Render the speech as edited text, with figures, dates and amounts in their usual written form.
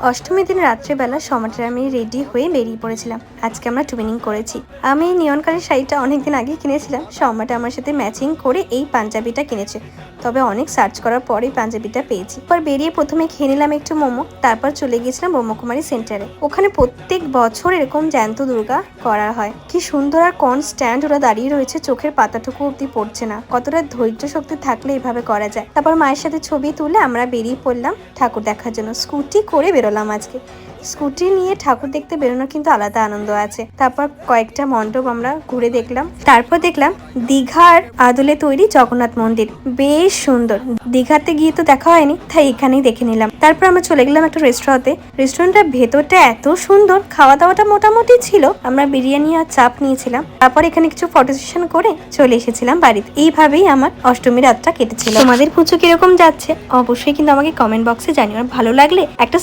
অষ্টমীর দিন রাত্রেবেলা সমাটে আমি রেডি হয়ে বেরিয়ে পড়েছিলাম। আজকে আমরা টুইনিং করেছি। আমি নিয়ন কালার শাড়িটা অনেকদিন আগে কিনেছিলাম। সমাটে আমার সাথে ম্যাচিং করে এই পাঞ্জাবিটা কিনেছে, তবে অনেক সার্চ করার পরে পাঞ্জাবিটা পেয়েছি। পর বেরিয়ে প্রথমে খেয়ে নিলাম একটু মোমো, তারপর চলে গিয়েছিলাম ব্রহ্মকুমারী সেন্টারে। ওখানে প্রত্যেক বছর এরকম জ্যান্ত দুর্গা করা হয়। কি সুন্দর আর কনস্ট্যান্ট ওরা দাঁড়িয়ে রয়েছে, চোখের পাতাটুকু অব্দি পড়ছে না। কতটা ধৈর্য শক্তি থাকলে এভাবে করা যায়। তারপর মায়ের সাথে ছবি তুলে আমরা বেরিয়ে পড়লাম ঠাকুর দেখার জন্য। স্কুটি করে বেরোলাম আজকে। স্কুটি নিয়ে ঠাকুর দেখতে বেরোনোর কিন্তু আলাদা আনন্দ আছে। তারপর কয়েকটা মণ্ডপ আমরা ঘুরে দেখলাম। তারপর দেখলাম দীঘার আদলে তৈরি জগন্নাথ মন্দির, বেশ সুন্দর। দীঘাতে গিয়ে তো দেখা হয়নি, তাই এখানেই দেখে নিলাম। তারপর আমরা চলে গেলাম একটা রেস্টুরেন্টের ভেতরটা এত সুন্দর, খাওয়া দাওয়াটা মোটামুটি ছিল। আমরা বিরিয়ানি আর চাপ নিয়েছিলাম। তারপর এখানে কিছু ফটো সেশন করে চলে এসেছিলাম বাড়িতে। এইভাবেই আমার অষ্টমী রাতটা কেটেছিল। তোমাদের পুজো কিরকম যাচ্ছে অবশ্যই কিন্তু আমাকে কমেন্ট বক্সে জানিও। আর ভালো লাগলে একটা